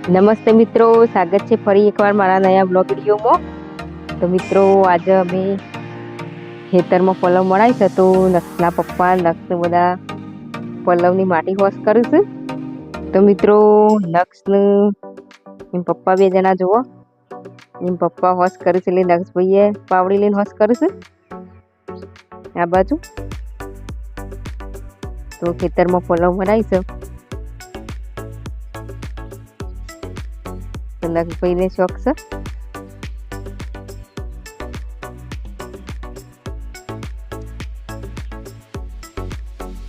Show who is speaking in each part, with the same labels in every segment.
Speaker 1: નમસ્તે મિત્રો, સ્વાગત છે ફરી એકવાર મારા નયા બ્લોગ વિડીયોમાં। તો મિત્રો આજે અમે ખેતરમાં પલવ મળાય છે તો નક્ષના પપ્પા નક્ષ બધા પલવની માટી હોશ કરીશું। તો મિત્રો નક્ષને એમ પપ્પા બે જણા જુઓ એમ પપ્પા હોશ કરે છે એટલે નક્ષ ભાઈએ પાવડી લઈને હોશ કરીશું આ બાજુ। તો ખેતરમાં પલવ મળાય છે નક્ષભાઈને શોખ છે।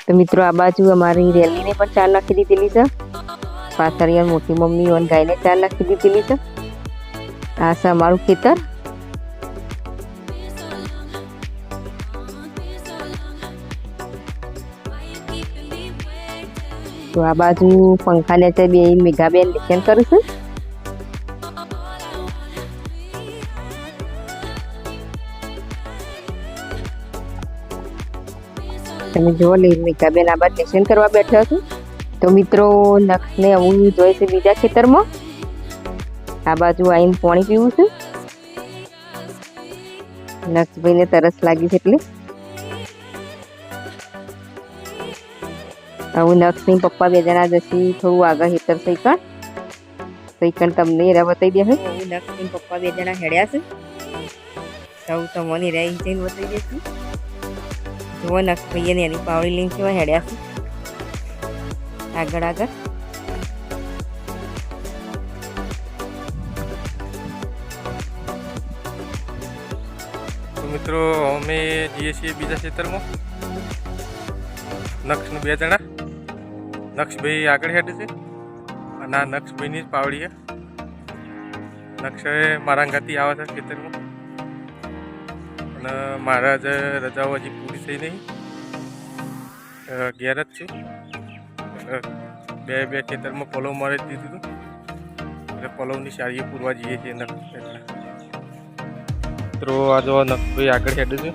Speaker 1: તો મિત્રો આ બાજુ અમારી રેલીને પણ ચાર નાખી દીધેલી છે, પાછળ મોટી મમ્મી અને ગાયને ચાર નાખી દીધેલી છે। આ છે અમારું ખેતર। તો આ બાજુ પંખા નીચે બે મેઘાબેન લેખન કરીશું। તમે જો મેઘાબેન આ બાદ લેશન કરવા બેઠા છો। તો મિત્રો નક્ષને આવું જોઈએ છે બીજા ખેતરમાં, આ બાજુ આવીને પાણી પીવું છે। નક્ષભાઈને તરસ લાગી છે એટલે આવું નક્ષની પપ્પા બે જણા જશે થોડું આગળ ખેતર સૈકણ તમને એરા બતાવી દે। આવું નક્ષની પપ્પા બે જણા હેડ્યા છે તો તમને એરા જઈને બતાવી દેશું। જુઓ નક્ષ ભાઈએ ને એની પાવડી લઈને કેવા હેડ્યા છે આગળ આગળ।
Speaker 2: મિત્રો અમે જઈએ છીએ બીજા ખેતરમાં, નક્ષને બે જણા, નક્ષભાઈ આગળ હેડે છે અને આ નક્ષભાઈની જ પાવડી છે। નક્ષે મારા અંગાથી આવે છે ખેતરમાં અને મારા જ રજાઓ હજી પૂરી થઈ નહીં, ઘેર જ છું। બે ખેતરમાં પલવ મારી દીધું હતું એટલે પલવની શાળીએ પૂરવા જઈએ છીએ નક્ષ એટલે। મિત્રો આ જો નક્ષભાઈ આગળ હેડે છે।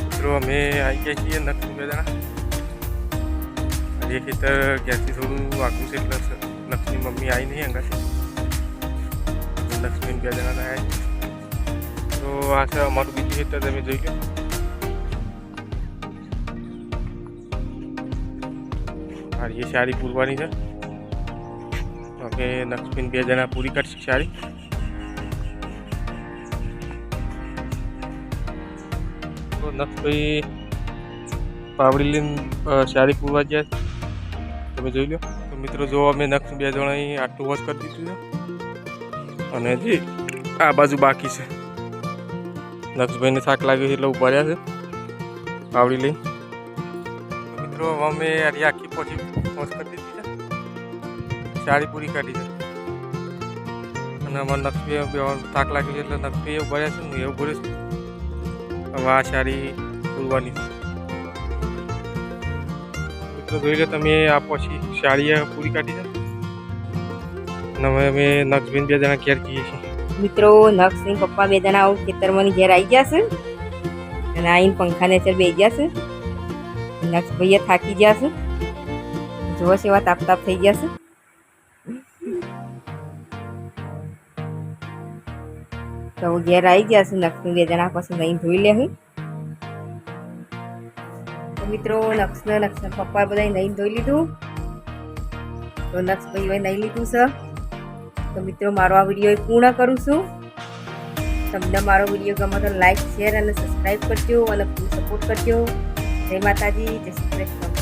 Speaker 2: મિત્રો અમે આવી ગયા છીએ નક્ષ બે જણા, હજી ખેતર ઘેરથી થોડું આગું છે એટલે નક્ષની મમ્મી આવી નહીં અંગાથી, નક્ષબેન બે જણા આવ્યા। તો આ છે અમારું બીજું ખેતર, તમે જોઈ લો। એ શાળી પૂરવાની છે, હવે નક્ષબેન બે જણા પૂરી કરશે શાળી। તો નક્ષભાઈ પાવડી લઈને શાળી પૂરવા ગયા છે, તમે જોઈ લો। તો મિત્રો જો અમે નક્ષ બે જણા આટલું વોશ કરી દીધું છે અને હજી આ બાજુ બાકી છે। નક્ષભાઈને થાક લાગ્યો છે એટલે ઉભા રહ્યા છે પાવડી લઈ। મિત્રો અમે આખી પછી વોશ કરી દીધી છે, શાળી પૂરી કાઢી છે અને અમારે નક્ષભાઈ થાક લાગ્યો છે એટલે નક્ષભાઈ ઉભા રહ્યા છે, હું એવું બોલું છું। હવે આ શાળી પૂરવાની છે। મિત્રો જોઈ લો તમે, આ પછી શાળીએ પૂરી કાઢી છે અને હવે અમે નક્ષભાઈ બે જણા ઘેર જઈએ છીએ।
Speaker 1: મિત્રો નક્ષની પપ્પા બે જણા આવું ખેતરમાં ઘેર આવી ગયા છે અને આવીને પંખા નીચે બેસી ગયા છે। નક્ષ ભાઈએ થાકી ગયા છે, જોવો છે એવા તાપ થઈ ગયા છે। તો ઘેર આવી ગયા છે નક્ષની બે જણા, પછી નહીં ધોઈ લે। તો મિત્રો નક્ષના પપ્પા બધા નહીં ધોઈ લીધું, તો નક્ષ ભાઈ નહીં લીધું છે। તો મિત્રો મારો આ વિડીયો પૂર્ણ કરું છું। તમને મારો વિડીયો ગમે તો લાઈક, શેર અને સબસ્ક્રાઈબ કરજો અને સપોર્ટ કરજો। જય માતાજી, જય શ્રી કૃષ્ણ।